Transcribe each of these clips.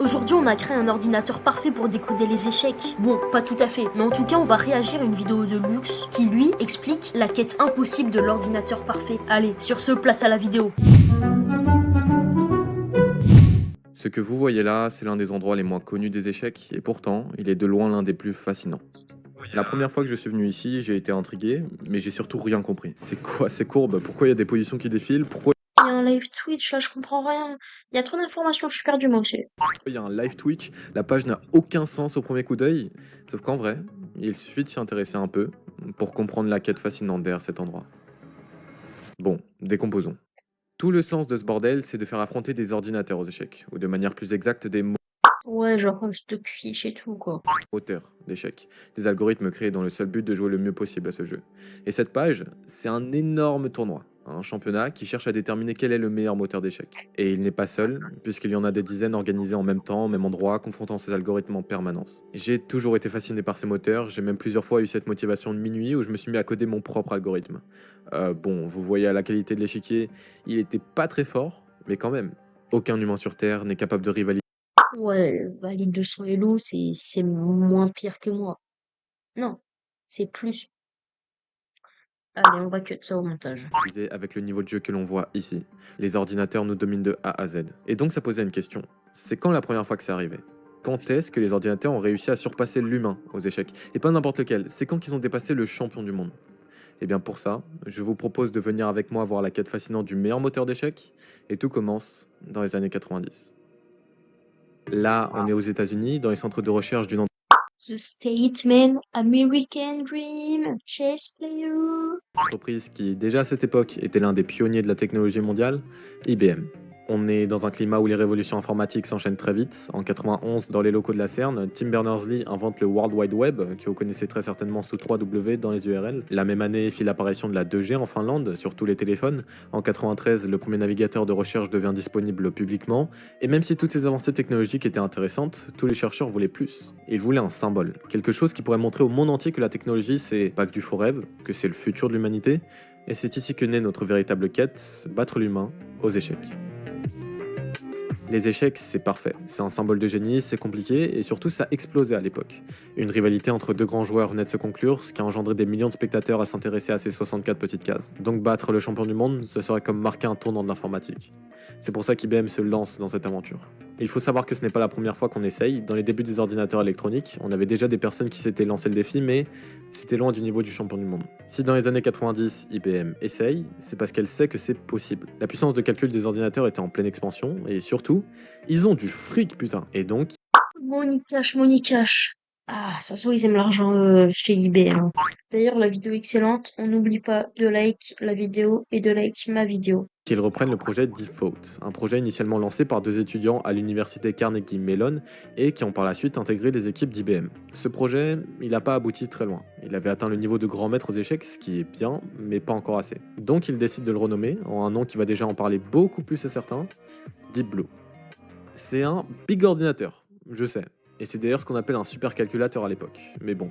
Aujourd'hui, on a créé un ordinateur parfait pour décoder les échecs. Bon, pas tout à fait, mais en tout cas, on va réagir à une vidéo de Lux qui, lui, explique la quête impossible de l'ordinateur parfait. Allez, sur ce, place à la vidéo. Ce que vous voyez là, c'est l'un des endroits les moins connus des échecs, et pourtant, il est de loin l'un des plus fascinants. La première fois que je suis venu ici, j'ai été intrigué, mais j'ai surtout rien compris. C'est quoi ces courbes? Pourquoi il y a des positions qui défilent? Pourquoi Il y a un live Twitch, là, je comprends rien. Il y a trop d'informations, je suis perdu, moi aussi. il y a un live Twitch? La page n'a aucun sens au premier coup d'œil. Sauf qu'en vrai, il suffit de s'y intéresser un peu pour comprendre la quête fascinante derrière cet endroit. Bon, décomposons. Tout le sens de ce bordel, c'est de faire affronter des ordinateurs aux échecs, ou de manière plus exacte des Ouais, genre, stock fiche et tout, quoi. moteurs d'échecs, des algorithmes créés dans le seul but de jouer le mieux possible à ce jeu. Et cette page, c'est un énorme tournoi, un championnat qui cherche à déterminer quel est le meilleur moteur d'échecs. Et il n'est pas seul, puisqu'il y en a des dizaines organisés en même temps, au même endroit, confrontant ces algorithmes en permanence. J'ai toujours été fasciné par ces moteurs, j'ai même plusieurs fois eu cette motivation de minuit où je me suis mis à coder mon propre algorithme. Bon, vous voyez à la qualité de l'échiquier, il était pas très fort, mais quand même. Aucun humain sur Terre n'est capable de rivaliser. Ouais, valide de son Hello, c'est moins pire que moi. Non, c'est plus. Allez, on va cut ça au montage. Avec le niveau de jeu que l'on voit ici. Les ordinateurs nous dominent de A à Z. Et donc ça posait une question. C'est quand la première fois que c'est arrivé? Quand est-ce que les ordinateurs ont réussi à surpasser l'humain aux échecs? Et pas n'importe lequel, c'est quand qu'ils ont dépassé le champion du monde. Et bien pour ça, je vous propose de venir avec moi voir la quête fascinante du meilleur moteur d'échecs. Et tout commence dans les années 90. Là, on est aux États-Unis, dans les centres de recherche d'une The Statement, American Dream, Chess Player. entreprise qui, déjà à cette époque, était l'un des pionniers de la technologie mondiale, IBM. On est dans un climat où les révolutions informatiques s'enchaînent très vite. En 91, dans les locaux de la CERN, Tim Berners-Lee invente le World Wide Web, que vous connaissez très certainement sous 3W dans les URL. La même année fit l'apparition de la 2G en Finlande, sur tous les téléphones. En 93, le premier navigateur de recherche devient disponible publiquement. Et même si toutes ces avancées technologiques étaient intéressantes, tous les chercheurs voulaient plus. Ils voulaient un symbole, quelque chose qui pourrait montrer au monde entier que la technologie, c'est pas que du faux rêve, que c'est le futur de l'humanité. Et c'est ici que naît notre véritable quête, battre l'humain aux échecs. Les échecs, c'est parfait. C'est un symbole de génie, c'est compliqué, et surtout ça explosait à l'époque. Une rivalité entre deux grands joueurs venait de se conclure, ce qui a engendré des millions de spectateurs à s'intéresser à ces 64 petites cases. Donc battre le champion du monde, ce serait comme marquer un tournant de l'informatique. C'est pour ça qu'IBM se lance dans cette aventure. Et il faut savoir que ce n'est pas la première fois qu'on essaye. Dans les débuts des ordinateurs électroniques, on avait déjà des personnes qui s'étaient lancé le défi, mais c'était loin du niveau du champion du monde. Si dans les années 90, IBM essaye, c'est parce qu'elle sait que c'est possible. La puissance de calcul des ordinateurs était en pleine expansion, et surtout, ils ont du fric, putain. Et donc, Money cash, money cash. Ah, ça se voit, ils aiment l'argent chez eBay, hein. D'ailleurs, la vidéo est excellente. On n'oublie pas de like la vidéo et de like ma vidéo. qu'ils reprennent le projet Default, un projet initialement lancé par deux étudiants à l'université Carnegie Mellon et qui ont par la suite intégré les équipes d'IBM. Ce projet, il n'a pas abouti très loin. Il avait atteint le niveau de grand maître aux échecs, ce qui est bien, mais pas encore assez. Donc ils décident de le renommer en un nom qui va déjà en parler beaucoup plus à certains, Deep Blue. C'est un big ordinateur, je sais. Et c'est d'ailleurs ce qu'on appelle un supercalculateur à l'époque. Mais bon,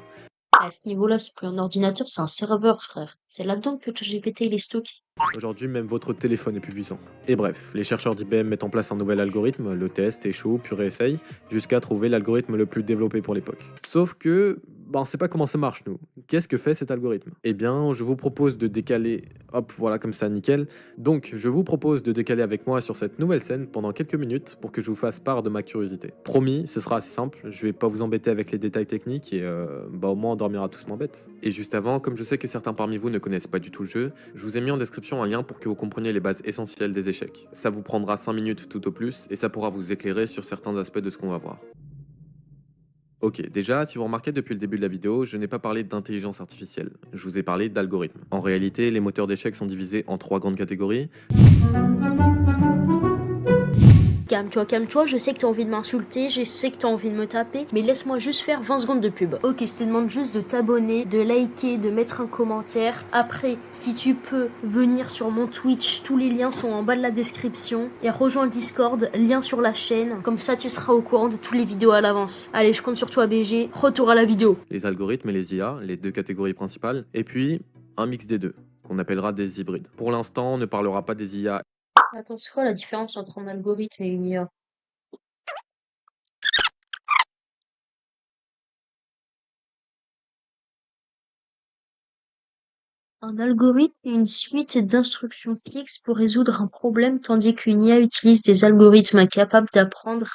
À ce niveau-là, c'est plus un ordinateur, c'est un serveur, frère. C'est là-dedans que ChatGPT il est stocké. aujourd'hui, même votre téléphone est plus puissant. Et bref, les chercheurs d'IBM mettent en place un nouvel algorithme, le test, échoue, puis réessaye, jusqu'à trouver l'algorithme le plus développé pour l'époque. Sauf que, on sait pas comment ça marche, nous. Qu'est-ce que fait cet algorithme? Eh bien, je vous propose de décaler, hop, voilà, comme ça, nickel. Donc, je vous propose de décaler avec moi sur cette nouvelle scène pendant quelques minutes pour que je vous fasse part de ma curiosité. Promis, ce sera assez simple, je vais pas vous embêter avec les détails techniques et au moins on dormira tous moins bêtes. Et juste avant, comme je sais que certains parmi vous ne connaissent pas du tout le jeu, je vous ai mis en description un lien pour que vous compreniez les bases essentielles des échecs. Ça vous prendra 5 minutes tout au plus et ça pourra vous éclairer sur certains aspects de ce qu'on va voir. Ok, déjà, si vous remarquez depuis le début de la vidéo, je n'ai pas parlé d'intelligence artificielle, je vous ai parlé d'algorithmes. En réalité, les moteurs d'échecs sont divisés en 3 grandes catégories. Calme-toi, je sais que t'as envie de m'insulter, je sais que t'as envie de me taper, mais laisse-moi juste faire 20 secondes de pub. Ok, je te demande juste de t'abonner, de liker, de mettre un commentaire. Après, si tu peux venir sur mon Twitch, tous les liens sont en bas de la description. Et rejoins le Discord, lien sur la chaîne. Comme ça, tu seras au courant de toutes les vidéos à l'avance. Allez, je compte sur toi, BG. Retour à la vidéo. Les algorithmes et les IA, les deux catégories principales, et puis un mix des deux, qu'on appellera des hybrides. Pour l'instant, on ne parlera pas des IA. Attends, c'est quoi la différence entre un algorithme et une IA? Un algorithme est une suite d'instructions fixes pour résoudre un problème tandis qu'une IA utilise des algorithmes capables d'apprendre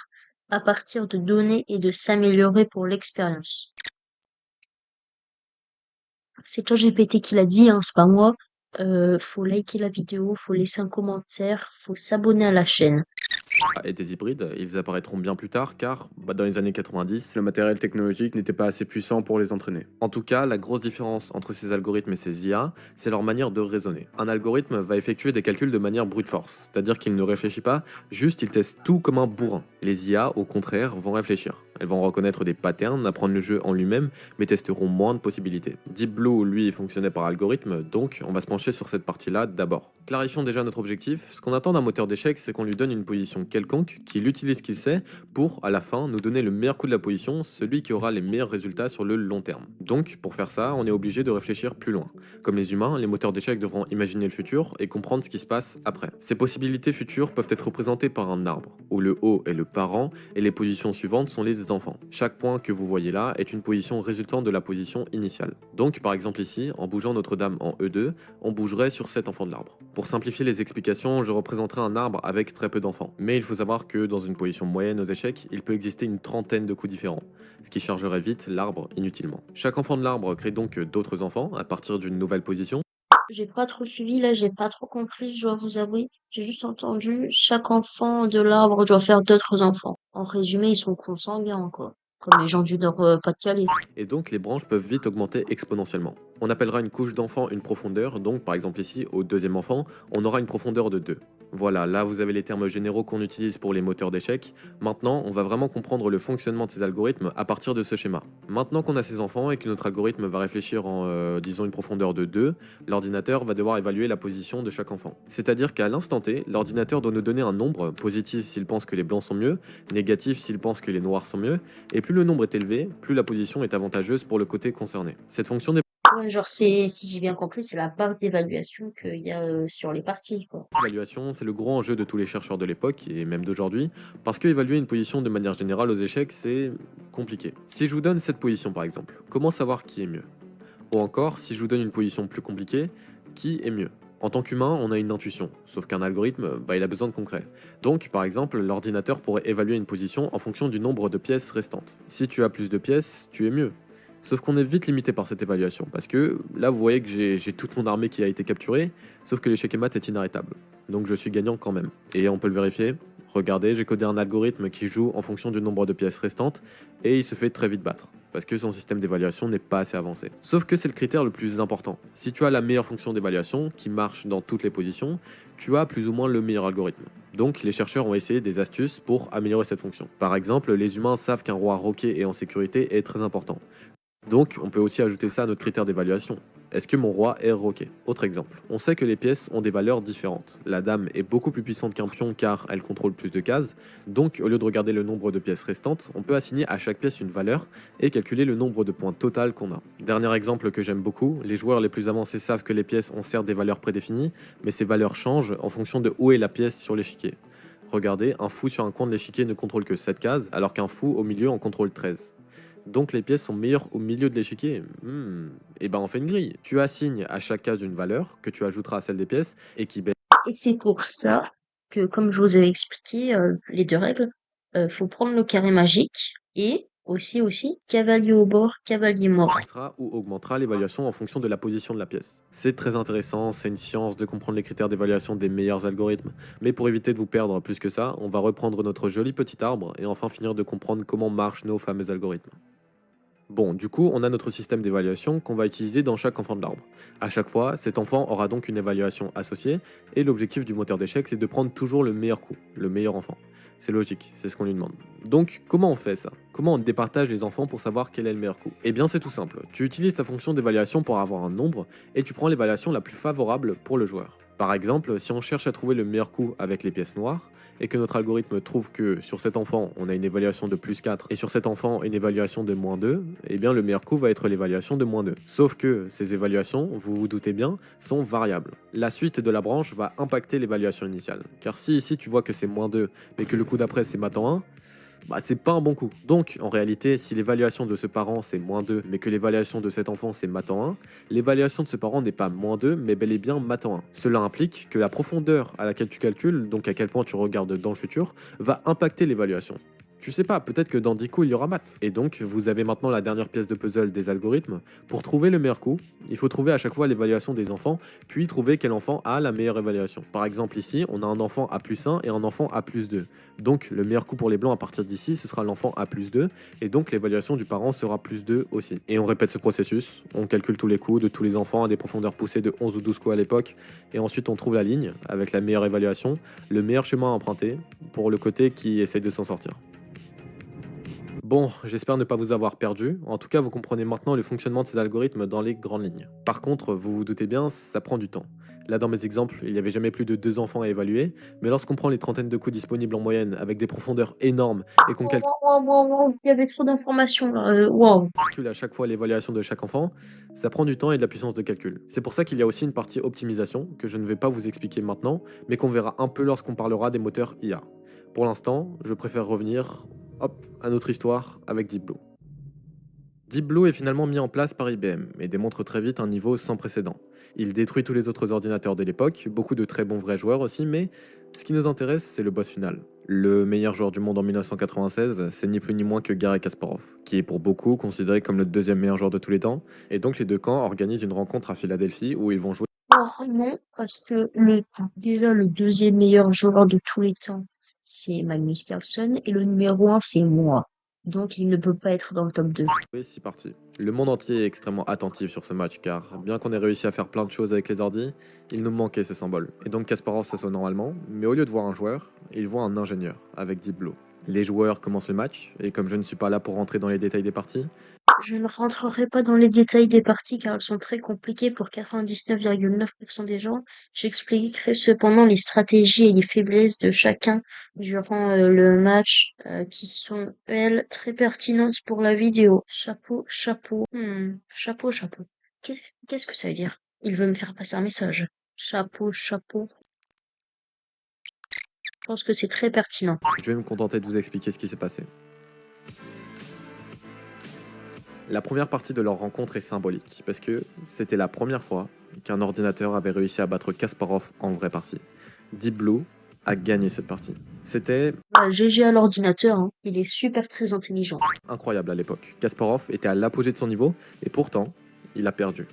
à partir de données et de s'améliorer pour l'expérience. C'est ChatGPT qui l'a dit, hein, c'est pas moi. Faut liker la vidéo, faut laisser un commentaire, faut s'abonner à la chaîne. Et des hybrides, ils apparaîtront bien plus tard car, dans les années 90, le matériel technologique n'était pas assez puissant pour les entraîner. En tout cas, la grosse différence entre ces algorithmes et ces IA, c'est leur manière de raisonner. Un algorithme va effectuer des calculs de manière brute force, c'est-à-dire qu'il ne réfléchit pas, juste il teste tout comme un bourrin. Les IA, au contraire, vont réfléchir. Elles vont reconnaître des patterns, apprendre le jeu en lui-même, mais testeront moins de possibilités. Deep Blue, lui, fonctionnait par algorithme, donc on va se pencher sur cette partie-là d'abord. Clarifions déjà notre objectif. Ce qu'on attend d'un moteur d'échecs, c'est qu'on lui donne une position quelconque, qu'il utilise ce qu'il sait, pour, à la fin, nous donner le meilleur coup de la position, celui qui aura les meilleurs résultats sur le long terme. Donc, pour faire ça, on est obligé de réfléchir plus loin. Comme les humains, les moteurs d'échecs devront imaginer le futur et comprendre ce qui se passe après. Ces possibilités futures peuvent être représentées par un arbre, où le haut est le parent et les positions suivantes sont les enfants. Chaque point que vous voyez là est une position résultant de la position initiale. Donc, par exemple ici, en bougeant notre dame en E2, on bougerait sur cet enfant de l'arbre. Pour simplifier les explications, je représenterai un arbre avec très peu d'enfants. Mais il faut savoir que dans une position moyenne aux échecs, il peut exister une trentaine de coups différents, ce qui chargerait vite l'arbre inutilement. Chaque enfant de l'arbre crée donc d'autres enfants à partir d'une nouvelle position. J'ai pas trop suivi, là, j'ai pas trop compris, je dois vous avouer. J'ai juste entendu chaque enfant de l'arbre doit faire d'autres enfants. En résumé, ils sont consanguins, quoi. Comme les gens du Nord-Pas-de-Calais. Et donc les branches peuvent vite augmenter exponentiellement. On appellera une couche d'enfant une profondeur, donc par exemple ici, au deuxième enfant, on aura une profondeur de 2. Voilà, là vous avez les termes généraux qu'on utilise pour les moteurs d'échecs. Maintenant, on va vraiment comprendre le fonctionnement de ces algorithmes à partir de ce schéma. Maintenant qu'on a ces enfants et que notre algorithme va réfléchir en, disons, une profondeur de 2, l'ordinateur va devoir évaluer la position de chaque enfant. C'est-à-dire qu'à l'instant T, l'ordinateur doit nous donner un nombre, positif s'il pense que les blancs sont mieux, négatif s'il pense que les noirs sont mieux, et plus le nombre est élevé, plus la position est avantageuse pour le côté concerné. Cette fonction Ouais, genre, c'est, si j'ai bien compris, c'est la barre d'évaluation qu'il y a sur les parties, quoi. d'évaluation, c'est le gros enjeu de tous les chercheurs de l'époque, et même d'aujourd'hui, parce que évaluer une position de manière générale aux échecs, c'est compliqué. Si je vous donne cette position par exemple, comment savoir qui est mieux? Ou encore, si je vous donne une position plus compliquée, qui est mieux? En tant qu'humain, on a une intuition, sauf qu'un algorithme, il a besoin de concret. Donc, par exemple, l'ordinateur pourrait évaluer une position en fonction du nombre de pièces restantes. Si tu as plus de pièces, tu es mieux. Sauf qu'on est vite limité par cette évaluation, parce que là, vous voyez que j'ai toute mon armée qui a été capturée, sauf que l'échec et mat est inarrêtable. Donc je suis gagnant quand même. Et on peut le vérifier. Regardez, j'ai codé un algorithme qui joue en fonction du nombre de pièces restantes, et il se fait très vite battre, parce que son système d'évaluation n'est pas assez avancé. Sauf que c'est le critère le plus important. Si tu as la meilleure fonction d'évaluation, qui marche dans toutes les positions, tu as plus ou moins le meilleur algorithme. Donc les chercheurs ont essayé des astuces pour améliorer cette fonction. Par exemple, les humains savent qu'un roi roqué et en sécurité est très important. Donc, on peut aussi ajouter ça à notre critère d'évaluation. Est-ce que mon roi est roqué? Autre exemple. On sait que les pièces ont des valeurs différentes. La dame est beaucoup plus puissante qu'un pion car elle contrôle plus de cases. Donc, au lieu de regarder le nombre de pièces restantes, on peut assigner à chaque pièce une valeur et calculer le nombre de points total qu'on a. Dernier exemple que j'aime beaucoup, les joueurs les plus avancés savent que les pièces ont certes des valeurs prédéfinies, mais ces valeurs changent en fonction de où est la pièce sur l'échiquier. Regardez, un fou sur un coin de l'échiquier ne contrôle que 7 cases, alors qu'un fou au milieu en contrôle 13. Donc les pièces sont meilleures au milieu de l'échiquier. Et ben on fait une grille. Tu assignes à chaque case une valeur que tu ajouteras à celle des pièces et qui baisse. Et c'est pour ça que, comme je vous avais expliqué, les deux règles, faut prendre le carré magique et aussi, cavalier au bord, cavalier mort. Ou augmentera l'évaluation en fonction de la position de la pièce. C'est très intéressant, c'est une science de comprendre les critères d'évaluation des meilleurs algorithmes. Mais pour éviter de vous perdre plus que ça, on va reprendre notre joli petit arbre et enfin finir de comprendre comment marchent nos fameux algorithmes. Bon, du coup, on a notre système d'évaluation qu'on va utiliser dans chaque enfant de l'arbre. À chaque fois, cet enfant aura donc une évaluation associée, et l'objectif du moteur d'échecs, c'est de prendre toujours le meilleur coup, le meilleur enfant. C'est logique, c'est ce qu'on lui demande. Donc, comment on fait ça? Comment on départage les enfants pour savoir quel est le meilleur coup? Eh bien, c'est tout simple. Tu utilises ta fonction d'évaluation pour avoir un nombre, et tu prends l'évaluation la plus favorable pour le joueur. Par exemple, si on cherche à trouver le meilleur coup avec les pièces noires, et que notre algorithme trouve que sur cet enfant, on a une évaluation de plus 4 et sur cet enfant, une évaluation de moins 2, eh bien le meilleur coup va être l'évaluation de moins 2. Sauf que ces évaluations, vous vous doutez bien, sont variables. La suite de la branche va impacter l'évaluation initiale. Car si ici tu vois que c'est moins 2, mais que le coup d'après c'est mat en 1, bah c'est pas un bon coup. Donc en réalité, si l'évaluation de ce parent c'est -2, mais que l'évaluation de cet enfant c'est maths en 1, l'évaluation de ce parent n'est pas -2, mais bel et bien maths en 1. Cela implique que la profondeur à laquelle tu calcules, donc à quel point tu regardes dans le futur, va impacter l'évaluation. Tu sais pas, peut-être que dans 10 coups, il y aura maths. Et donc, vous avez maintenant la dernière pièce de puzzle des algorithmes. Pour trouver le meilleur coup, il faut trouver à chaque fois l'évaluation des enfants, puis trouver quel enfant a la meilleure évaluation. Par exemple, ici, on a un enfant A plus 1 et un enfant A plus 2. Donc, le meilleur coup pour les blancs à partir d'ici, ce sera l'enfant A plus 2, et donc l'évaluation du parent sera plus 2 aussi. Et on répète ce processus, on calcule tous les coups de tous les enfants à des profondeurs poussées de 11 ou 12 coups à l'époque, et ensuite on trouve la ligne, avec la meilleure évaluation, le meilleur chemin à emprunter, pour le côté qui essaye de s'en sortir. Bon, j'espère ne pas vous avoir perdu. En tout cas, vous comprenez maintenant le fonctionnement de ces algorithmes dans les grandes lignes. Par contre, vous vous doutez bien, ça prend du temps. Là, dans mes exemples, il n'y avait jamais plus de 2 enfants à évaluer, mais lorsqu'on prend les trentaines de coups disponibles en moyenne avec des profondeurs énormes et qu'on Wow, wow, wow, wow, il y avait trop d'informations là. Wow. calcule à chaque fois l'évaluation de chaque enfant, ça prend du temps et de la puissance de calcul. C'est pour ça qu'il y a aussi une partie optimisation que je ne vais pas vous expliquer maintenant, mais qu'on verra un peu lorsqu'on parlera des moteurs IA. Pour l'instant, je préfère revenir, hop, à notre histoire avec Deep Blue. Deep Blue est finalement mis en place par IBM et démontre très vite un niveau sans précédent. Il détruit tous les autres ordinateurs de l'époque, beaucoup de très bons vrais joueurs aussi, mais ce qui nous intéresse, c'est le boss final. Le meilleur joueur du monde en 1996, c'est ni plus ni moins que Garry Kasparov, qui est pour beaucoup considéré comme le deuxième meilleur joueur de tous les temps, et donc les deux camps organisent une rencontre à Philadelphie où ils vont jouer. Oh non, parce que déjà le deuxième meilleur joueur de tous les temps, c'est Magnus Carlsen, et le numéro un, c'est moi. Donc il ne peut pas être dans le top 2. 6 parties. Le monde entier est extrêmement attentif sur ce match car, bien qu'on ait réussi à faire plein de choses avec les ordi, il nous manquait ce symbole. Et donc Kasparov s'assoit normalement, mais au lieu de voir un joueur, il voit un ingénieur avec Deep Blue. Les joueurs commencent le match, et comme je ne suis pas là pour rentrer dans les détails des parties, Je ne rentrerai pas dans les détails des parties car elles sont très compliquées pour 99,9% des gens. J'expliquerai cependant les stratégies et les faiblesses de chacun durant le match qui sont, elles, très pertinentes pour la vidéo. Chapeau, chapeau. Chapeau, chapeau. Qu'est-ce que ça veut dire? Il veut me faire passer un message. Chapeau, chapeau. Je pense que c'est très pertinent. je vais me contenter de vous expliquer ce qui s'est passé. La première partie de leur rencontre est symbolique, parce que c'était la première fois qu'un ordinateur avait réussi à battre Kasparov en vraie partie. Deep Blue a gagné cette partie. C'était GG à l'ordinateur, hein. Il est super très intelligent. incroyable à l'époque. Kasparov était à l'apogée de son niveau, et pourtant, il a perdu.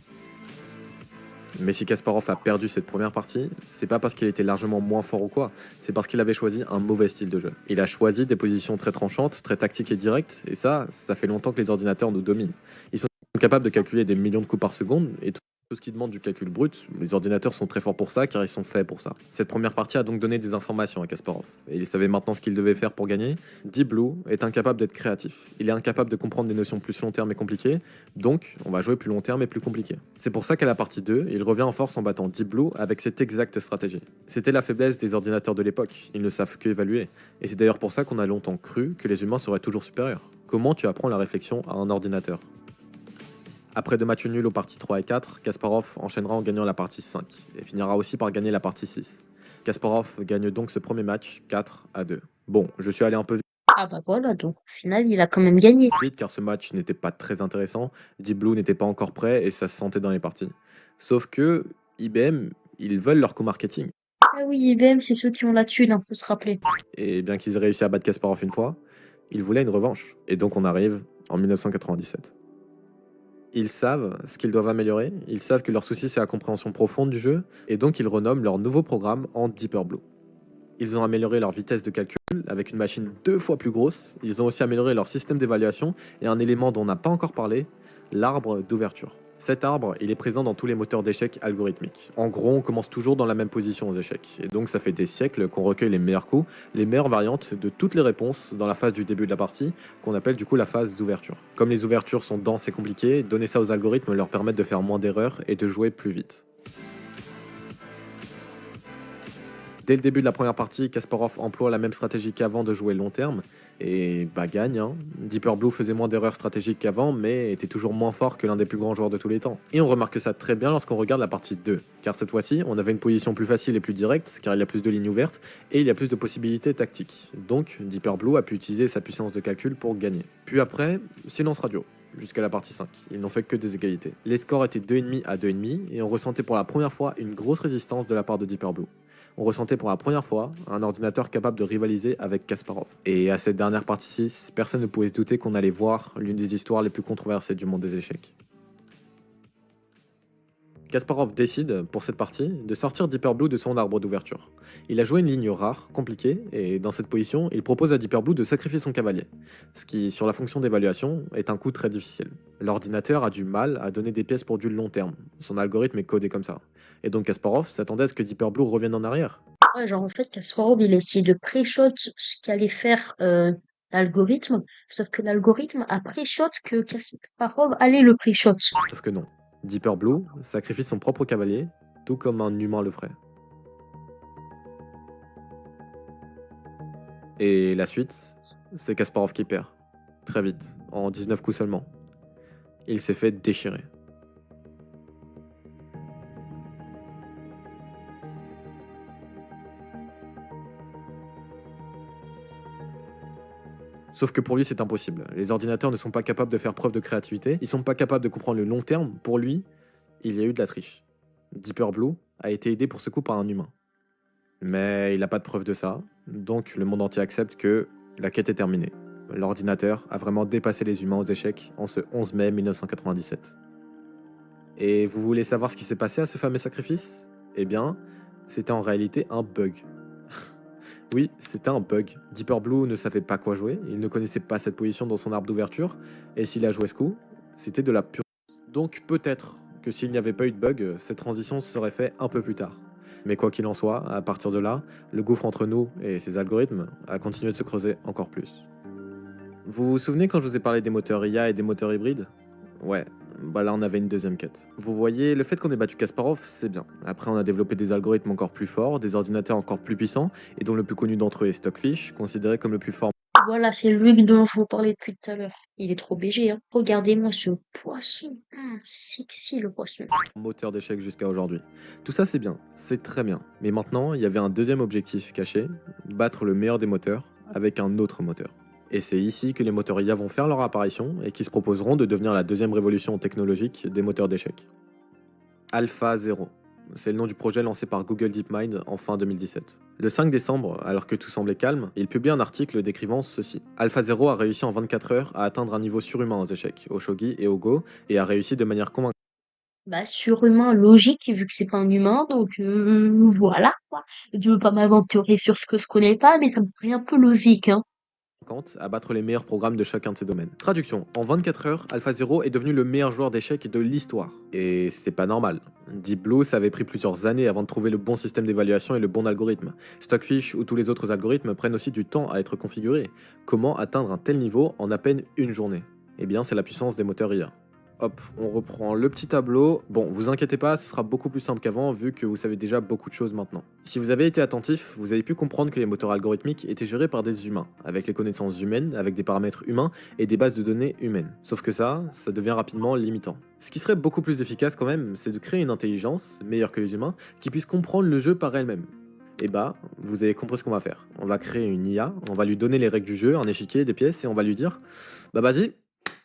Mais si Kasparov a perdu cette première partie, c'est pas parce qu'il était largement moins fort ou quoi, c'est parce qu'il avait choisi un mauvais style de jeu. Il a choisi des positions très tranchantes, très tactiques et directes, et ça fait longtemps que les ordinateurs nous dominent. Ils sont capables de calculer des millions de coups par seconde, et tout ce qui demande du calcul brut, les ordinateurs sont très forts pour ça car ils sont faits pour ça. Cette première partie a donc donné des informations à Kasparov, et il savait maintenant ce qu'il devait faire pour gagner. Deep Blue est incapable d'être créatif, il est incapable de comprendre des notions plus long terme et compliquées, donc on va jouer plus long terme et plus compliqué. C'est pour ça qu'à la partie 2, il revient en force en battant Deep Blue avec cette exacte stratégie. C'était la faiblesse des ordinateurs de l'époque, ils ne savent que évaluer, et c'est d'ailleurs pour ça qu'on a longtemps cru que les humains seraient toujours supérieurs. Comment tu apprends la réflexion à un ordinateur ? Après 2 matchs nuls aux parties 3 et 4, Kasparov enchaînera en gagnant la partie 5 et finira aussi par gagner la partie 6. Kasparov gagne donc ce premier match 4-2. Bon, je suis allé un peu Ah bah voilà, donc au final, il a quand même gagné. vite car ce match n'était pas très intéressant, Deep Blue n'était pas encore prêt et ça se sentait dans les parties. Sauf que IBM, ils veulent leur co-marketing. Ah oui, IBM, c'est ceux qui ont la thune, hein, faut se rappeler. Et bien qu'ils aient réussi à battre Kasparov une fois, ils voulaient une revanche. Et donc on arrive en 1997. Ils savent ce qu'ils doivent améliorer, ils savent que leur souci c'est la compréhension profonde du jeu, et donc ils renomment leur nouveau programme en Deeper Blue. Ils ont amélioré leur vitesse de calcul avec une machine 2 fois plus grosse, ils ont aussi amélioré leur système d'évaluation et un élément dont on n'a pas encore parlé, l'arbre d'ouverture. Cet arbre, il est présent dans tous les moteurs d'échecs algorithmiques. En gros, on commence toujours dans la même position aux échecs. Et donc ça fait des siècles qu'on recueille les meilleurs coups, les meilleures variantes de toutes les réponses dans la phase du début de la partie, qu'on appelle du coup la phase d'ouverture. Comme les ouvertures sont denses et compliquées, donner ça aux algorithmes leur permet de faire moins d'erreurs et de jouer plus vite. Dès le début de la première partie, Kasparov emploie la même stratégie qu'avant de jouer long terme, et gagne. Hein. Deeper Blue faisait moins d'erreurs stratégiques qu'avant, mais était toujours moins fort que l'un des plus grands joueurs de tous les temps. Et on remarque ça très bien lorsqu'on regarde la partie 2, car cette fois-ci, on avait une position plus facile et plus directe, car il y a plus de lignes ouvertes, et il y a plus de possibilités tactiques. Donc, Deeper Blue a pu utiliser sa puissance de calcul pour gagner. Puis après, silence radio. Jusqu'à la partie 5. Ils n'ont fait que des égalités. Les scores étaient 2,5 à 2,5 et on ressentait pour la première fois une grosse résistance de la part de Deeper Blue. On ressentait pour la première fois un ordinateur capable de rivaliser avec Kasparov. Et à cette dernière partie 6, personne ne pouvait se douter qu'on allait voir l'une des histoires les plus controversées du monde des échecs. Kasparov décide, pour cette partie, de sortir Deeper Blue de son arbre d'ouverture. Il a joué une ligne rare, compliquée, et dans cette position, il propose à Deeper Blue de sacrifier son cavalier, ce qui, sur la fonction d'évaluation, est un coup très difficile. L'ordinateur a du mal à donner des pièces pour du long terme, son algorithme est codé comme ça. Et donc Kasparov s'attendait à ce que Deeper Blue revienne en arrière. Ouais, genre en fait, Kasparov, il a essayé de pré-shot ce qu'allait faire l'algorithme, sauf que l'algorithme a pré-shot que Kasparov allait le pré-shot. Sauf que non. Deeper Blue sacrifie son propre cavalier, tout comme un humain le ferait. Et la suite, c'est Kasparov qui perd. Très vite, en 19 coups seulement. Il s'est fait déchirer. Sauf que pour lui, c'est impossible. Les ordinateurs ne sont pas capables de faire preuve de créativité, ils sont pas capables de comprendre le long terme. Pour lui, il y a eu de la triche. Deeper Blue a été aidé pour ce coup par un humain. Mais il n'a pas de preuve de ça, donc le monde entier accepte que la quête est terminée. L'ordinateur a vraiment dépassé les humains aux échecs en ce 11 mai 1997. Et vous voulez savoir ce qui s'est passé à ce fameux sacrifice? Eh bien, c'était en réalité un bug. Oui, c'était un bug. Deeper Blue ne savait pas quoi jouer, il ne connaissait pas cette position dans son arbre d'ouverture, et s'il a joué ce coup, c'était de la pure. Donc peut-être que s'il n'y avait pas eu de bug, cette transition se serait faite un peu plus tard. Mais quoi qu'il en soit, à partir de là, le gouffre entre nous et ces algorithmes a continué de se creuser encore plus. Vous vous souvenez quand je vous ai parlé des moteurs IA et des moteurs hybrides? Ouais, bah là on avait une deuxième quête. Vous voyez, le fait qu'on ait battu Kasparov, c'est bien. Après on a développé des algorithmes encore plus forts, des ordinateurs encore plus puissants, et dont le plus connu d'entre eux est Stockfish, considéré comme le plus fort. Voilà, c'est lui dont je vous parlais depuis tout à l'heure. Il est trop BG, hein. Regardez-moi ce poisson. Sexy le poisson. Moteur d'échecs jusqu'à aujourd'hui. Tout ça c'est bien, c'est très bien. Mais maintenant, il y avait un deuxième objectif caché, battre le meilleur des moteurs avec un autre moteur. Et c'est ici que les moteurs IA vont faire leur apparition et qui se proposeront de devenir la deuxième révolution technologique des moteurs d'échecs. AlphaZero. C'est le nom du projet lancé par Google DeepMind en fin 2017. Le 5 décembre, alors que tout semblait calme, il publie un article décrivant ceci. AlphaZero a réussi en 24 heures à atteindre un niveau surhumain aux échecs, au shogi et au go, et a réussi de manière convaincante. Bah, surhumain, logique, vu que c'est pas un humain, donc voilà, quoi. Je veux pas m'aventurer sur ce que je connais pas, mais ça me paraît un peu logique, hein. À battre les meilleurs programmes de chacun de ces domaines. Traduction, en 24 heures, AlphaZero est devenu le meilleur joueur d'échecs de l'histoire. Et c'est pas normal. Deep Blue, ça avait pris plusieurs années avant de trouver le bon système d'évaluation et le bon algorithme. Stockfish ou tous les autres algorithmes prennent aussi du temps à être configurés. Comment atteindre un tel niveau en à peine une journée? Eh bien, c'est la puissance des moteurs IA. Hop, on reprend le petit tableau. Bon, vous inquiétez pas, ce sera beaucoup plus simple qu'avant vu que vous savez déjà beaucoup de choses maintenant. Si vous avez été attentif, vous avez pu comprendre que les moteurs algorithmiques étaient gérés par des humains, avec les connaissances humaines, avec des paramètres humains et des bases de données humaines. Sauf que ça devient rapidement limitant. Ce qui serait beaucoup plus efficace quand même, c'est de créer une intelligence, meilleure que les humains, qui puisse comprendre le jeu par elle-même. Et bah, vous avez compris ce qu'on va faire. On va créer une IA, on va lui donner les règles du jeu, un échiquier, des pièces, et on va lui dire « Bah vas-y,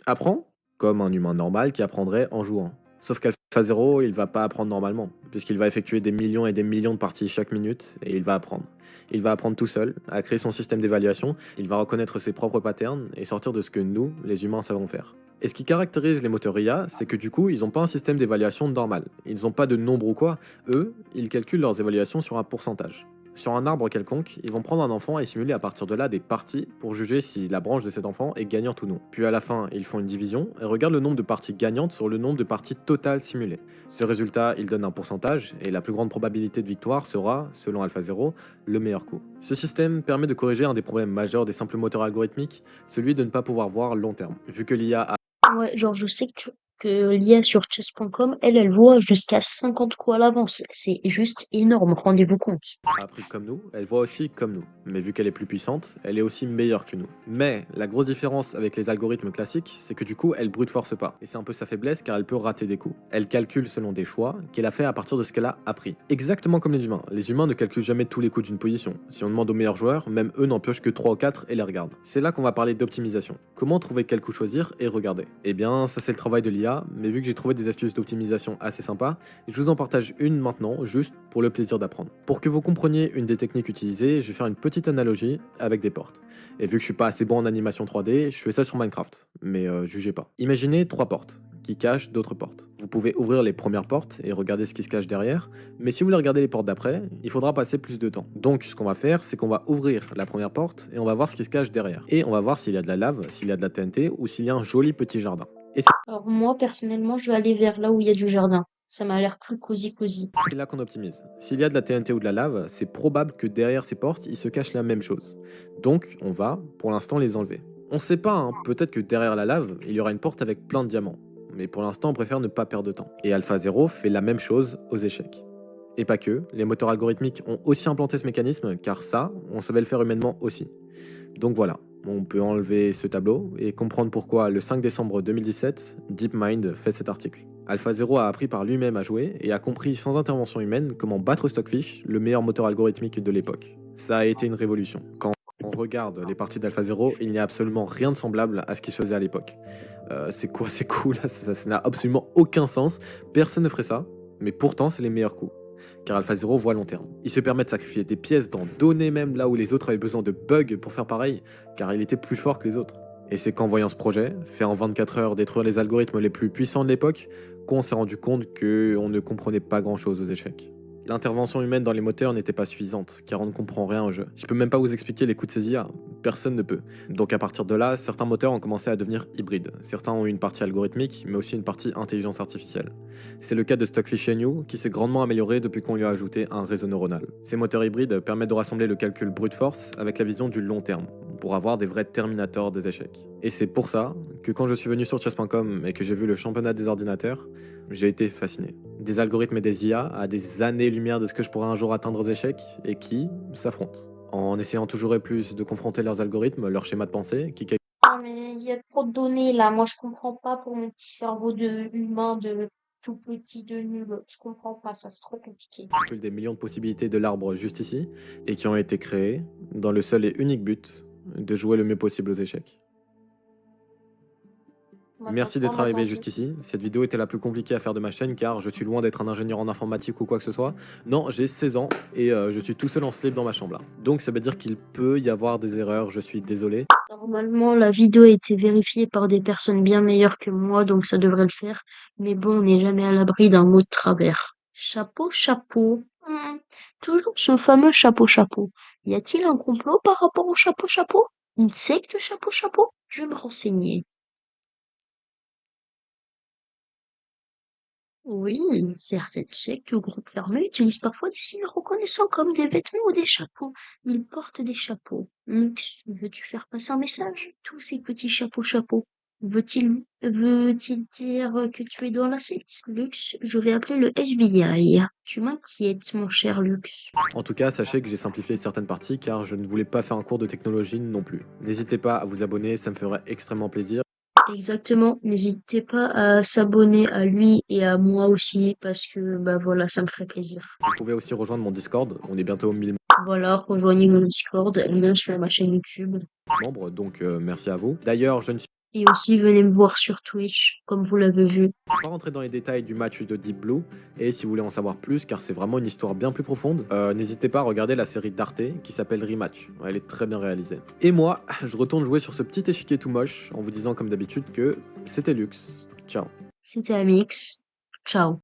apprends !» Comme un humain normal qui apprendrait en jouant. Sauf qu'AlphaZero, il va pas apprendre normalement, puisqu'il va effectuer des millions et des millions de parties chaque minute, et il va apprendre. Il va apprendre tout seul, à créer son système d'évaluation, il va reconnaître ses propres patterns et sortir de ce que nous, les humains, savons faire. Et ce qui caractérise les moteurs IA, c'est que du coup, ils n'ont pas un système d'évaluation normal. Ils n'ont pas de nombre ou quoi, eux, ils calculent leurs évaluations sur un pourcentage. Sur un arbre quelconque, ils vont prendre un enfant et simuler à partir de là des parties pour juger si la branche de cet enfant est gagnante ou non. Puis à la fin, ils font une division et regardent le nombre de parties gagnantes sur le nombre de parties totales simulées. Ce résultat, il donne un pourcentage et la plus grande probabilité de victoire sera, selon AlphaZero, le meilleur coup. Ce système permet de corriger un des problèmes majeurs des simples moteurs algorithmiques, celui de ne pas pouvoir voir long terme. Vu que l'IA a Ouais, genre je sais que tu que l'IA sur chess.com, elle voit jusqu'à 50 coups à l'avance. C'est juste énorme, rendez-vous compte. A appris comme nous, elle voit aussi comme nous. Mais vu qu'elle est plus puissante, elle est aussi meilleure que nous. Mais la grosse différence avec les algorithmes classiques, c'est que du coup, elle brute force pas. Et c'est un peu sa faiblesse car elle peut rater des coups. Elle calcule selon des choix qu'elle a fait à partir de ce qu'elle a appris. Exactement comme les humains. Les humains ne calculent jamais tous les coups d'une position. Si on demande aux meilleurs joueurs, même eux n'en piochent que 3 ou 4 et les regardent. C'est là qu'on va parler d'optimisation. Comment trouver quel coup choisir et regarder. Eh bien, ça c'est le travail de l'IA, mais vu que j'ai trouvé des astuces d'optimisation assez sympas, je vous en partage une maintenant, juste pour le plaisir d'apprendre. Pour que vous compreniez une des techniques utilisées, je vais faire une petite analogie avec des portes. Et vu que je suis pas assez bon en animation 3D, je fais ça sur Minecraft, mais jugez pas. Imaginez 3 portes qui cachent d'autres portes. Vous pouvez ouvrir les premières portes et regarder ce qui se cache derrière, mais si vous voulez regarder les portes d'après, il faudra passer plus de temps. Donc ce qu'on va faire, c'est qu'on va ouvrir la première porte et on va voir ce qui se cache derrière. Et on va voir s'il y a de la lave, s'il y a de la TNT ou s'il y a un joli petit jardin. Et Alors moi, personnellement, je vais aller vers là où il y a du jardin. Ça m'a l'air plus cosy. c'est là qu'on optimise. S'il y a de la TNT ou de la lave, c'est probable que derrière ces portes, il se cache la même chose. Donc on va, pour l'instant, les enlever. On sait pas, hein, peut-être que derrière la lave, il y aura une porte avec plein de diamants. Mais pour l'instant, on préfère ne pas perdre de temps. Et AlphaZero fait la même chose aux échecs. Et pas que, les moteurs algorithmiques ont aussi implanté ce mécanisme, car ça, on savait le faire humainement aussi. Donc voilà, on peut enlever ce tableau et comprendre pourquoi le 5 décembre 2017, DeepMind fait cet article. AlphaZero a appris par lui-même à jouer et a compris sans intervention humaine comment battre Stockfish, le meilleur moteur algorithmique de l'époque. Ça a été une révolution. Quand on regarde les parties d'AlphaZero, il n'y a absolument rien de semblable à ce qui se faisait à l'époque. C'est quoi ces coups là? Ça n'a absolument aucun sens. Personne ne ferait ça, mais pourtant c'est les meilleurs coups. Car AlphaZero voit à long terme. Il se permet de sacrifier des pièces, d'en donner même là où les autres avaient besoin de bugs pour faire pareil, car il était plus fort que les autres. Et c'est qu'en voyant ce projet, fait en 24 heures détruire les algorithmes les plus puissants de l'époque, qu'on s'est rendu compte qu'on ne comprenait pas grand chose aux échecs. L'intervention humaine dans les moteurs n'était pas suffisante, car on ne comprend rien au jeu. Je peux même pas vous expliquer les coups de ces IA, personne ne peut. Donc à partir de là, certains moteurs ont commencé à devenir hybrides. Certains ont eu une partie algorithmique, mais aussi une partie intelligence artificielle. C'est le cas de Stockfish NU, qui s'est grandement amélioré depuis qu'on lui a ajouté un réseau neuronal. Ces moteurs hybrides permettent de rassembler le calcul brute force avec la vision du long terme, pour avoir des vrais terminators des échecs. Et c'est pour ça que quand je suis venu sur chess.com et que j'ai vu le championnat des ordinateurs, j'ai été fasciné. Des algorithmes et des IA à des années-lumière de ce que je pourrais un jour atteindre aux échecs et qui s'affrontent. En essayant toujours et plus de confronter leurs algorithmes, leurs schémas de pensée, qui Non mais il y a trop de données là. Moi, je comprends pas pour mon petit cerveau de humain, de tout petit, de nul. Je comprends pas, ça c'est trop compliqué. calculent des millions de possibilités de l'arbre juste ici, et qui ont été créés dans le seul et unique but de jouer le mieux possible aux échecs. On m'attend Merci pas, d'être on arrivé m'attend juste ici. Cette vidéo était la plus compliquée à faire de ma chaîne car je suis loin d'être un ingénieur en informatique ou quoi que ce soit. Non, j'ai 16 ans et je suis tout seul en slip dans ma chambre là. Donc ça veut dire qu'il peut y avoir des erreurs, je suis désolé. Normalement, la vidéo a été vérifiée par des personnes bien meilleures que moi, donc ça devrait le faire. Mais bon, on n'est jamais à l'abri d'un mot de travers. Chapeau. Toujours ce fameux chapeau. Y a-t-il un complot par rapport au chapeau? Une secte chapeau? Je vais me renseigner. Oui, certaines sectes ou groupes fermés utilisent parfois des signes reconnaissants comme des vêtements ou des chapeaux. Ils portent des chapeaux. Lux, veux-tu faire passer un message? Tous ces petits chapeaux. Veut-il dire que tu es dans la secte? Lux, je vais appeler le FBI. Tu m'inquiètes, mon cher Lux. En tout cas, sachez que j'ai simplifié certaines parties car je ne voulais pas faire un cours de technologie non plus. N'hésitez pas à vous abonner, ça me ferait extrêmement plaisir. Exactement, n'hésitez pas à s'abonner à lui et à moi aussi parce que bah voilà, ça me ferait plaisir. Vous pouvez aussi rejoindre mon Discord, on est bientôt aux 1000 Voilà, rejoignez mon Discord, lien sur ma chaîne YouTube. membres, donc merci à vous. D'ailleurs, je ne suis Et aussi, venez me voir sur Twitch, comme vous l'avez vu. pas rentré dans les détails du match de Deep Blue, et si vous voulez en savoir plus, car c'est vraiment une histoire bien plus profonde, n'hésitez pas à regarder la série d'Arte qui s'appelle Rematch. Elle est très bien réalisée. Et moi, je retourne jouer sur ce petit échiquier tout moche en vous disant comme d'habitude que c'était Lux. Ciao. C'était Amix. Ciao.